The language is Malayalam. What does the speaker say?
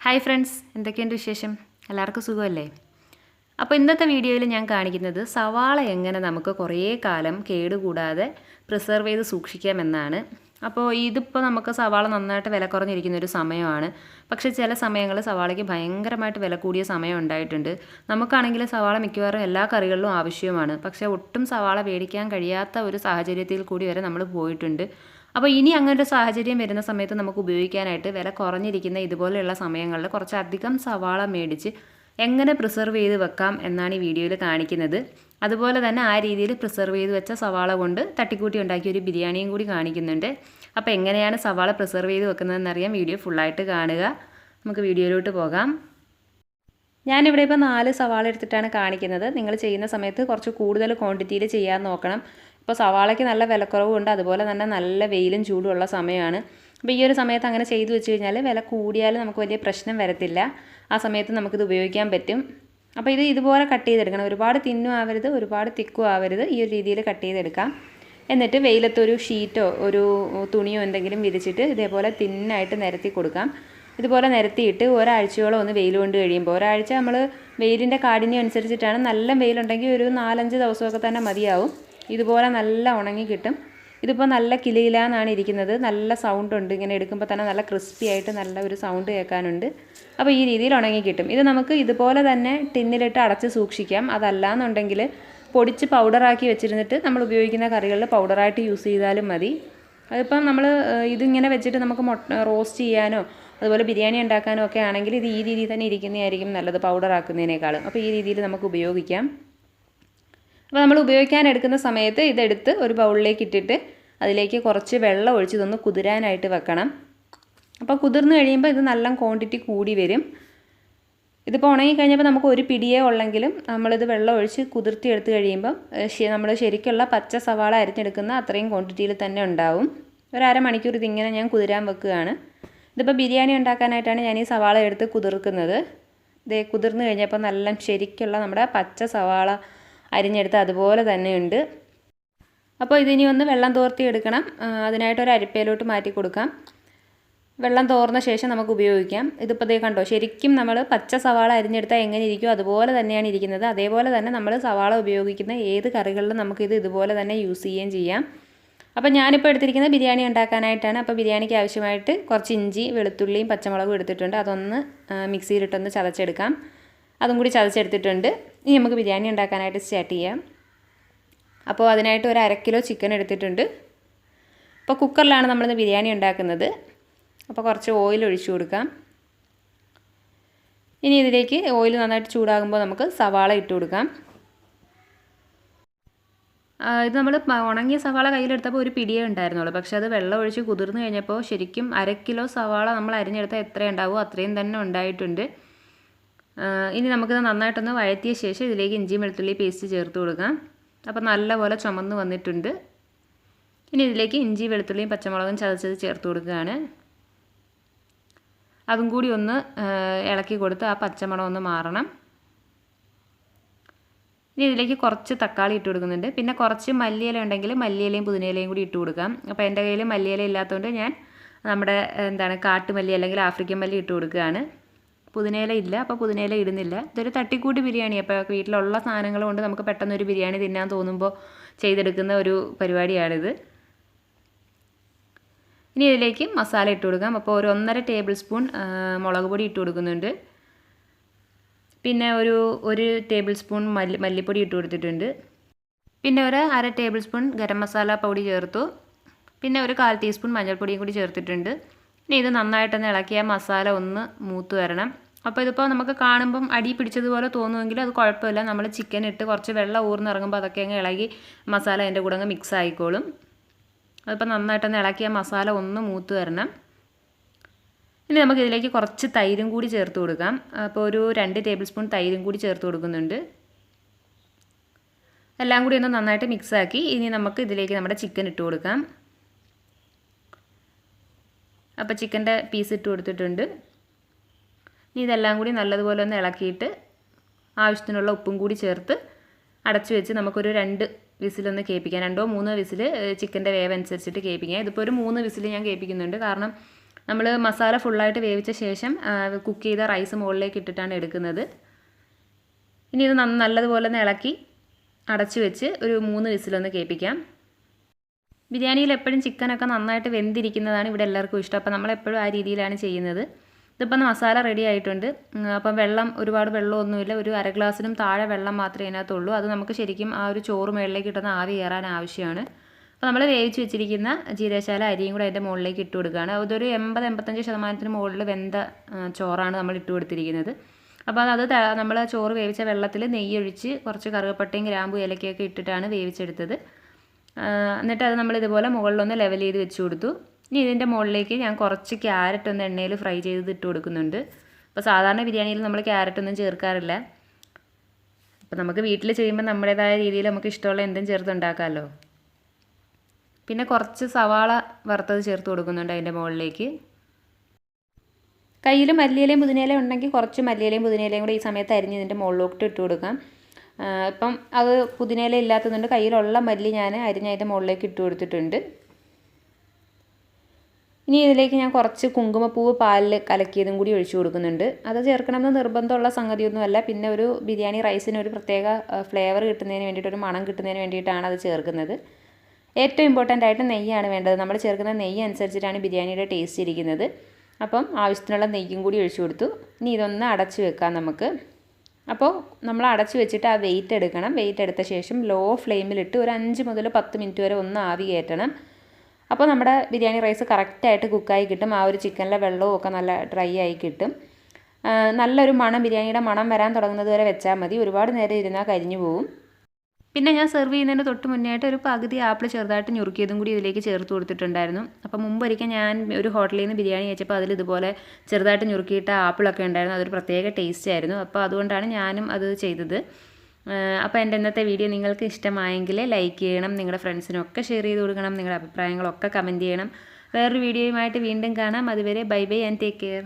ഹായ് ഫ്രണ്ട്സ്, എന്തൊക്കെയുണ്ട് വിശേഷം? എല്ലാവർക്കും സുഖമല്ലേ? അപ്പോൾ ഇന്നത്തെ വീഡിയോയിൽ ഞാൻ കാണിക്കുന്നത് സവാള എങ്ങനെ നമുക്ക് കുറേ കാലം കേടുകൂടാതെ പ്രിസർവ് ചെയ്ത് സൂക്ഷിക്കാമെന്നാണ്. അപ്പോൾ ഇതിപ്പോൾ നമുക്ക് സവാള നന്നായിട്ട് വില കുറഞ്ഞിരിക്കുന്ന ഒരു സമയമാണ്. പക്ഷേ ചില സമയങ്ങളിൽ സവാളയ്ക്ക് ഭയങ്കരമായിട്ട് വില കൂടിയ സമയം ഉണ്ടായിട്ടുണ്ട്. നമുക്കാണെങ്കിൽ സവാള മിക്കവാറും എല്ലാ കറികളിലും ആവശ്യവുമാണ്. പക്ഷേ ഒട്ടും സവാള മേടിക്കാൻ കഴിയാത്ത ഒരു സാഹചര്യത്തിൽ കൂടി വരെ നമ്മൾ പോയിട്ടുണ്ട്. അപ്പോൾ ഇനി അങ്ങനൊരു സാഹചര്യം വരുന്ന സമയത്ത് നമുക്ക് ഉപയോഗിക്കാനായിട്ട് വില കുറഞ്ഞിരിക്കുന്ന ഇതുപോലെയുള്ള സമയങ്ങളിൽ കുറച്ചധികം സവാള മേടിച്ച് എങ്ങനെ പ്രിസർവ് ചെയ്ത് വെക്കാം എന്നാണ് ഈ വീഡിയോയിൽ കാണിക്കുന്നത്. അതുപോലെ തന്നെ ആ രീതിയിൽ പ്രിസർവ് ചെയ്ത് വെച്ച സവാള കൊണ്ട് തട്ടിക്കൂട്ടി ഉണ്ടാക്കിയ ഒരു ബിരിയാണിയും കൂടി കാണിക്കുന്നുണ്ട്. അപ്പോൾ എങ്ങനെയാണ് സവാള പ്രിസർവ് ചെയ്ത് വെക്കുന്നതെന്നറിയാൻ വീഡിയോ ഫുള്ളായിട്ട് കാണുക. നമുക്ക് വീഡിയോയിലോട്ട് പോകാം. ഞാനിവിടെ ഇപ്പോൾ 4 സവാള എടുത്തിട്ടാണ് കാണിക്കുന്നത്. നിങ്ങൾ ചെയ്യുന്ന സമയത്ത് കുറച്ച് കൂടുതൽ ക്വാണ്ടിറ്റിയിൽ ചെയ്യാൻ നോക്കണം. ഇപ്പോൾ സവാളയ്ക്ക് നല്ല വിലക്കുറവുണ്ട്, അതുപോലെ തന്നെ നല്ല വെയിലും ചൂടും ഉള്ള സമയമാണ്. അപ്പോൾ ഈ ഒരു സമയത്ത് അങ്ങനെ ചെയ്തു വെച്ച് കഴിഞ്ഞാൽ വില കൂടിയാലും നമുക്ക് വലിയ പ്രശ്നം വരത്തില്ല. ആ സമയത്ത് നമുക്കിത് ഉപയോഗിക്കാൻ പറ്റും. അപ്പോൾ ഇതുപോലെ കട്ട് ചെയ്തെടുക്കണം. ഒരുപാട് തിന്നും ആവരുത്, ഒരുപാട് തിക്കും ആവരുത്. ഈ ഒരു രീതിയിൽ കട്ട് ചെയ്തെടുക്കാം. എന്നിട്ട് വെയിലത്തൊരു ഷീറ്റോ ഒരു തുണിയോ എന്തെങ്കിലും വിരിച്ചിട്ട് ഇതേപോലെ തിന്നായിട്ട് നിരത്തി കൊടുക്കാം. ഇതുപോലെ നിരത്തിയിട്ട് ഒരാഴ്ചയോളം ഒന്ന് വെയിൽ കൊണ്ട് കഴിയുമ്പോൾ, ഒരാഴ്ച നമ്മൾ വെയിലിൻ്റെ കാഠിന്യം അനുസരിച്ചിട്ടാണ്. നല്ല വെയിലുണ്ടെങ്കിൽ ഒരു 4-5 ദിവസമൊക്കെ തന്നെ മതിയാവും. ഇതുപോലെ നല്ല ഉണങ്ങി കിട്ടും. ഇതിപ്പോൾ നല്ല കിലുകിലാന്നാണ് ഇരിക്കുന്നത്. നല്ല സൗണ്ട് ഉണ്ട്, ഇങ്ങനെ എടുക്കുമ്പോൾ തന്നെ നല്ല ക്രിസ്പി ആയിട്ട് നല്ല ഒരു സൗണ്ട് കേൾക്കാനുണ്ട്. അപ്പോൾ ഈ രീതിയിൽ ഉണങ്ങി കിട്ടും. ഇത് നമുക്ക് ഇതുപോലെ തന്നെ ടിന്നിലിട്ട് അടച്ച് സൂക്ഷിക്കാം. അതല്ലാന്നുണ്ടെങ്കിൽ പൊടിച്ച് പൗഡറാക്കി വെച്ചിരുന്നിട്ട് നമ്മൾ ഉപയോഗിക്കുന്ന കറികളിൽ പൗഡറായിട്ട് യൂസ് ചെയ്താലും മതി. അതിപ്പം നമ്മൾ ഇതിങ്ങനെ വെച്ചിട്ട് നമുക്ക് റോസ്റ്റ് ചെയ്യാനോ അതുപോലെ ബിരിയാണി ഉണ്ടാക്കാനോ ഒക്കെ ആണെങ്കിൽ ഇത് ഈ രീതിയിൽ തന്നെ ഇരിക്കുന്നതായിരിക്കും നല്ലത്, പൗഡറാക്കുന്നതിനേക്കാളും. അപ്പോൾ ഈ രീതിയിൽ നമുക്ക് ഉപയോഗിക്കാം. അപ്പോൾ നമ്മൾ ഉപയോഗിക്കാൻ എടുക്കുന്ന സമയത്ത് ഇതെടുത്ത് ഒരു ബൗളിലേക്ക് ഇട്ടിട്ട് അതിലേക്ക് കുറച്ച് വെള്ളം ഒഴിച്ച് ഇതൊന്ന് കുതിരാനായിട്ട് വെക്കണം. അപ്പോൾ കുതിർന്ന് കഴിയുമ്പോൾ ഇത് നല്ല ക്വാണ്ടിറ്റി കൂടി വരും. ഇതിപ്പോൾ ഉണങ്ങിക്കഴിഞ്ഞപ്പോൾ നമുക്ക് ഒരു പിടിയേ ഉള്ളെങ്കിലും നമ്മളിത് വെള്ളം ഒഴിച്ച് കുതിർത്തി എടുത്ത് കഴിയുമ്പം നമ്മൾ ശരിക്കുള്ള പച്ച സവാള അരിഞ്ഞെടുക്കുന്ന അത്രയും ക്വാണ്ടിറ്റിയിൽ തന്നെ ഉണ്ടാവും. ഒരു അരമണിക്കൂർ ഇതിങ്ങനെ ഞാൻ കുതിരാൻ വെക്കുകയാണ്. ഇതിപ്പോൾ ബിരിയാണി ഉണ്ടാക്കാനായിട്ടാണ് ഞാൻ ഈ സവാള എടുത്ത് കുതിർക്കുന്നത്. ഇത് കുതിർന്ന് കഴിഞ്ഞപ്പോൾ നല്ല ശരിക്കുള്ള നമ്മുടെ പച്ച സവാള അരിഞ്ഞെടുത്ത് അതുപോലെ തന്നെ ഉണ്ട്. അപ്പോൾ ഇതിനി ഒന്ന് വെള്ളം തോർത്തി എടുക്കണം. അതിനായിട്ടൊരു അരിപ്പയിലോട്ട് മാറ്റി കൊടുക്കാം. വെള്ളം തോർന്ന ശേഷം നമുക്ക് ഉപയോഗിക്കാം. ഇതിപ്പോൾ ദേ കണ്ടോ, ശരിക്കും നമ്മൾ പച്ച സവാള അരിഞ്ഞെടുത്താൽ എങ്ങനെ ഇരിക്കും അതുപോലെ തന്നെയാണ് ഇരിക്കുന്നത്. അതേപോലെ തന്നെ നമ്മൾ സവാള ഉപയോഗിക്കുന്ന ഏത് കറികളിലും നമുക്കിത് ഇതുപോലെ തന്നെ യൂസ് ചെയ്യുകയും ചെയ്യാം. അപ്പോൾ ഞാനിപ്പോൾ എടുത്തിരിക്കുന്നത് ബിരിയാണി ഉണ്ടാക്കാനായിട്ടാണ്. അപ്പോൾ ബിരിയാണിക്ക് ആവശ്യമായിട്ട് കുറച്ച് ഇഞ്ചി, വെളുത്തുള്ളിയും പച്ചമുളകും എടുത്തിട്ടുണ്ട്. അതൊന്ന് മിക്സിയിലിട്ടൊന്ന് ചതച്ചെടുക്കാം. അതും കൂടി ചതച്ചെടുത്തിട്ടുണ്ട്. ഇനി നമുക്ക് ബിരിയാണി ഉണ്ടാക്കാനായിട്ട് സ്റ്റാർട്ട് ചെയ്യാം. അപ്പോൾ അതിനായിട്ട് ഒരു 1/2 കിലോ ചിക്കൻ എടുത്തിട്ടുണ്ട്. അപ്പോൾ കുക്കറിലാണ് നമ്മളിന്ന് ബിരിയാണി ഉണ്ടാക്കുന്നത്. അപ്പോൾ കുറച്ച് ഓയിൽ ഒഴിച്ചു കൊടുക്കാം. ഇനി ഇതിലേക്ക് ഓയിൽ നന്നായിട്ട് ചൂടാകുമ്പോൾ നമുക്ക് സവാള ഇട്ട് കൊടുക്കാം. ഇത് നമ്മൾ ഉണങ്ങിയ സവാള കയ്യിലെടുത്തപ്പോൾ ഒരു പിടിയേ ഉണ്ടായിരുന്നുള്ളൂ. പക്ഷേ അത് വെള്ളം ഒഴിച്ച് കുതിർന്ന് കഴിഞ്ഞപ്പോൾ ശരിക്കും 1/2 കിലോ സവാള നമ്മൾ അരിഞ്ഞെടുത്താൽ എത്ര ഉണ്ടാവുമോ അത്രയും തന്നെ ഉണ്ടായിട്ടുണ്ട്. ഇനി നമുക്കിത് നന്നായിട്ടൊന്ന് വഴറ്റിയ ശേഷം ഇതിലേക്ക് ഇഞ്ചി വെളുത്തുള്ളി പേസ്റ്റ് ചേർത്ത് കൊടുക്കാം. അപ്പോൾ നല്ലപോലെ ചുമന്ന് വന്നിട്ടുണ്ട്. ഇനി ഇതിലേക്ക് ഇഞ്ചി വെളുത്തുള്ളിയും പച്ചമുളകും ചതച്ചത് ചേർത്ത് കൊടുക്കുകയാണ്. അതും കൂടി ഒന്ന് ഇളക്കി കൊടുത്ത് ആ പച്ചമണം ഒന്ന് മാറണം. ഇനി ഇതിലേക്ക് കുറച്ച് തക്കാളി ഇട്ട് കൊടുക്കുന്നുണ്ട്. പിന്നെ കുറച്ച് മല്ലിയില ഉണ്ടെങ്കിൽ മല്ലിയിലയും പുതിനയിലയും കൂടി ഇട്ട് കൊടുക്കാം. അപ്പോൾ എൻ്റെ കയ്യിൽ മല്ലിയില ഇല്ലാത്തതുകൊണ്ട് ഞാൻ നമ്മുടെ കാട്ടുമല്ലി അല്ലെങ്കിൽ ആഫ്രിക്കൻ മല്ലി ഇട്ട് കൊടുക്കുകയാണ്. പുതിനയില ഇല്ല, അപ്പോൾ പുതിനയില ഇടുന്നില്ല. ഇതൊരു തട്ടിക്കൂട്ട് ബിരിയാണി. അപ്പോൾ വീട്ടിലുള്ള സാധനങ്ങൾ കൊണ്ട് നമുക്ക് പെട്ടെന്നൊരു ബിരിയാണി തിന്നാൻ തോന്നുമ്പോൾ ചെയ്തെടുക്കുന്ന ഒരു പരിപാടിയാണിത്. ഇനി ഇതിലേക്ക് മസാല ഇട്ട് കൊടുക്കാം. അപ്പോൾ ഒരു 1.5 ടേബിൾ സ്പൂൺ മുളക് പൊടി ഇട്ട് കൊടുക്കുന്നുണ്ട്. പിന്നെ ഒരു ടേബിൾ സ്പൂൺ മല്ലിപ്പൊടി ഇട്ട് കൊടുത്തിട്ടുണ്ട്. പിന്നെ ഒരു 1/2 ടേബിൾ സ്പൂൺ ഗരം മസാല പൊടി ചേർത്തു. പിന്നെ ഒരു 1/4 ടീസ്പൂൺ മഞ്ഞൾപ്പൊടിയും കൂടി ചേർത്തിട്ടുണ്ട്. ഇനി ഇത് നന്നായിട്ടൊന്ന് ഇളക്കിയ മസാല ഒന്ന് മൂത്ത് വരണം. അപ്പോൾ ഇതിപ്പോൾ നമുക്ക് കാണുമ്പം അടി പിടിച്ചതുപോലെ തോന്നുമെങ്കിൽ അത് കുഴപ്പമില്ല. നമ്മൾ ചിക്കൻ ഇട്ട് കുറച്ച് വെള്ളം ഊർന്നിറങ്ങുമ്പോൾ അതൊക്കെ അങ്ങ് ഇളകി മസാല അതിൻ്റെ കൂടെ അങ്ങ് മിക്സ് ആയിക്കോളും. അതിപ്പോൾ നന്നായിട്ടൊന്ന് ഇളക്കിയ മസാല ഒന്ന് മൂത്ത് വരണം. ഇനി നമുക്ക് ഇതിലേക്ക് കുറച്ച് തൈരും കൂടി ചേർത്ത് കൊടുക്കാം. അപ്പോൾ ഒരു 2 ടേബിൾ സ്പൂൺ തൈരും കൂടി ചേർത്ത് കൊടുക്കുന്നുണ്ട്. എല്ലാം കൂടി ഒന്ന് നന്നായിട്ട് മിക്സാക്കി ഇനി നമുക്ക് ഇതിലേക്ക് നമ്മുടെ ചിക്കൻ ഇട്ട് കൊടുക്കാം. അപ്പോൾ ചിക്കൻ്റെ പീസ് ഇട്ട് കൊടുത്തിട്ടുണ്ട്. ഇനി ഇതെല്ലാം കൂടി നല്ലതുപോലെ ഒന്ന് ഇളക്കിയിട്ട് ആവശ്യത്തിനുള്ള ഉപ്പും കൂടി ചേർത്ത് അടച്ചു വെച്ച് നമുക്കൊരു 2 വിസിലൊന്ന് കേൾപ്പിക്കാം. 2-3 വിസിൽ ചിക്കൻ്റെ വേവ് അനുസരിച്ചിട്ട് കേൾപ്പിക്കാം. ഇതിപ്പോൾ ഒരു 3 വിസിൽ ഞാൻ കേൾപ്പിക്കുന്നുണ്ട്. കാരണം നമ്മൾ മസാല ഫുള്ളായിട്ട് വേവിച്ച ശേഷം കുക്ക് ചെയ്ത റൈസ് മുകളിലേക്ക് ഇട്ടിട്ടാണ് എടുക്കുന്നത്. ഇനി ഇത് നല്ലതുപോലെ ഒന്ന് ഇളക്കി അടച്ചു വെച്ച് ഒരു 3 വിസിലൊന്ന് കേൾപ്പിക്കാം. ബിരിയാണിയിൽ എപ്പോഴും ചിക്കനൊക്കെ നന്നായിട്ട് വെന്തിരിക്കുന്നതാണ് ഇവിടെ എല്ലാവർക്കും ഇഷ്ടം. അപ്പോൾ നമ്മളെപ്പോഴും ആ രീതിയിലാണ് ചെയ്യുന്നത്. ഇതിപ്പം മസാല റെഡി ആയിട്ടുണ്ട്. അപ്പം ഒരുപാട് വെള്ളമൊന്നുമില്ല. ഒരു അര ഗ്ലാസ്സിനും താഴെ വെള്ളം മാത്രമേ ഇതിനകത്തുള്ളൂ. അത് നമുക്ക് ശരിക്കും ആ ഒരു ചോറ് മുകളിലേക്ക് ഇട്ടുന്ന ആവി കയറാൻ ആവശ്യമാണ്. അപ്പോൾ നമ്മൾ വേവിച്ച് വെച്ചിരിക്കുന്ന ജീരകശാല അരിയും കൂടെ അതിൻ്റെ മുകളിലേക്ക് ഇട്ട് കൊടുക്കുകയാണ്. അതൊരു 80-85% മുകളിൽ വെന്ത ചോറാണ് നമ്മൾ ഇട്ട് കൊടുത്തിരിക്കുന്നത്. അപ്പോൾ നമ്മൾ ചോറ് വേവിച്ച വെള്ളത്തിൽ നെയ്യൊഴിച്ച് കുറച്ച് കറുകപ്പട്ടയും ഗ്രാമ്പും ഏലക്കയൊക്കെ ഇട്ടിട്ടാണ് വേവിച്ചെടുത്തത്. എന്നിട്ട് അത് നമ്മൾ ഇതുപോലെ മുകളിലൊന്ന് ലെവൽ ചെയ്ത് വെച്ച് കൊടുത്തു. ഇനി ഇതിൻ്റെ മുകളിലേക്ക് ഞാൻ കുറച്ച് ക്യാരറ്റ് ഒന്ന് എണ്ണയിൽ ഫ്രൈ ചെയ്ത് ഇട്ട് കൊടുക്കുന്നുണ്ട്. അപ്പോൾ സാധാരണ ബിരിയാണിയിൽ നമ്മൾ ക്യാരറ്റൊന്നും ചേർക്കാറില്ല. അപ്പോൾ നമുക്ക് വീട്ടിൽ ചെയ്യുമ്പോൾ നമ്മുടേതായ രീതിയിൽ നമുക്ക് ഇഷ്ടമുള്ള എന്തും ചേർത്തുണ്ടാക്കാമല്ലോ. പിന്നെ കുറച്ച് സവാള വറുത്തത് ചേർത്ത് കൊടുക്കുന്നുണ്ട് അതിൻ്റെ മുകളിലേക്ക്. കയ്യിൽ മല്ലിയിലയും പുതിനയിലയും ഉണ്ടെങ്കിൽ കുറച്ച് മല്ലിയിലയും പുതിനയിലയും കൂടി ഈ സമയത്ത് അരിഞ്ഞ് ഇതിൻ്റെ മുകളിലോട്ട് ഇട്ട് കൊടുക്കാം. ഇപ്പം അത് പുതിനയില ഇല്ലാത്തതുകൊണ്ട് കയ്യിലുള്ള മല്ലി ഞാൻ അരിഞ്ഞ് അതിൻ്റെ മുകളിലേക്ക് ഇട്ട് കൊടുത്തിട്ടുണ്ട്. ഇനി ഇതിലേക്ക് ഞാൻ കുറച്ച് കുങ്കുമപ്പൂവ് പാലിൽ കലക്കിയതും കൂടി ഒഴിച്ചു കൊടുക്കുന്നുണ്ട്. അത് ചേർക്കണമെന്ന് നിർബന്ധമുള്ള സംഗതിയൊന്നുമല്ല. പിന്നെ ഒരു ബിരിയാണി റൈസിന് ഒരു പ്രത്യേക ഫ്ലേവർ കിട്ടുന്നതിന് വേണ്ടിയിട്ട്, ഒരു മണം കിട്ടുന്നതിന് വേണ്ടിയിട്ടാണ് അത് ചേർക്കുന്നത്. ഏറ്റവും ഇമ്പോർട്ടൻ്റ് ആയിട്ട് നെയ്യാണ് വേണ്ടത്. നമ്മൾ ചേർക്കുന്ന നെയ്യ് അനുസരിച്ചിട്ടാണ് ബിരിയാണിയുടെ ടേസ്റ്റ് ഇരിക്കുന്നത്. അപ്പം ആവശ്യത്തിനുള്ള നെയ്യും കൂടി ഒഴിച്ചു കൊടുത്തു. ഇനി ഇതൊന്ന് അടച്ചു വെക്കാം നമുക്ക്. അപ്പോൾ നമ്മൾ അടച്ചു വെച്ചിട്ട് ആ വെയിറ്റ് എടുക്കണം. വെയിറ്റ് എടുത്ത ശേഷം ലോ ഫ്ലെയിമിലിട്ട് ഒരു 5 മുതൽ 10 മിനിറ്റ് വരെ ഒന്ന് ആവി കയറ്റണം. അപ്പോൾ നമ്മുടെ ബിരിയാണി റൈസ് കറക്റ്റായിട്ട് കുക്കായി കിട്ടും. ആ ഒരു ചിക്കനിലെ വെള്ളവും ഒക്കെ നല്ല ഡ്രൈ ആയി കിട്ടും. നല്ലൊരു മണം, ബിരിയാണിയുടെ മണം വരാൻ തുടങ്ങുന്നത് വരെ വെച്ചാൽ മതി. ഒരുപാട് നേരം ഇരുന്നാൽ കരിഞ്ഞു പോവും. പിന്നെ ഞാൻ സെർവ് ചെയ്യുന്നതിന് തൊട്ട് മുന്നേയായിട്ട് ഒരു പകുതി ആപ്പിൾ ചെറുതായിട്ട് ഞുറുക്കിയതും കൂടി ഇതിലേക്ക് ചേർത്ത് കൊടുത്തിട്ടുണ്ടായിരുന്നു. അപ്പോൾ മുമ്പൊരിക്കൽ ഞാൻ ഒരു ഹോട്ടലിൽ നിന്ന് ബിരിയാണി കഴിച്ചപ്പോൾ അതിൽ ഇതുപോലെ ചെറുതായിട്ട് ഞുറുക്കിയിട്ട ആപ്പിളൊക്കെ ഉണ്ടായിരുന്നു. അതൊരു പ്രത്യേക ടേസ്റ്റ് ആയിരുന്നു. അപ്പോൾ അതുകൊണ്ടാണ് ഞാനും അത് ചെയ്തത്. അപ്പോൾ എൻ്റെ ഇന്നത്തെ വീഡിയോ നിങ്ങൾക്ക് ഇഷ്ടമായെങ്കിൽ ലൈക്ക് ചെയ്യണം, നിങ്ങളുടെ ഫ്രണ്ട്സിനൊക്കെ ഷെയർ ചെയ്ത് കൊടുക്കണം, നിങ്ങളുടെ അഭിപ്രായങ്ങളൊക്കെ കമൻറ്റ് ചെയ്യണം. വേറൊരു വീഡിയോയുമായിട്ട് വീണ്ടും കാണാം. അതുവരെ bye bye and take care.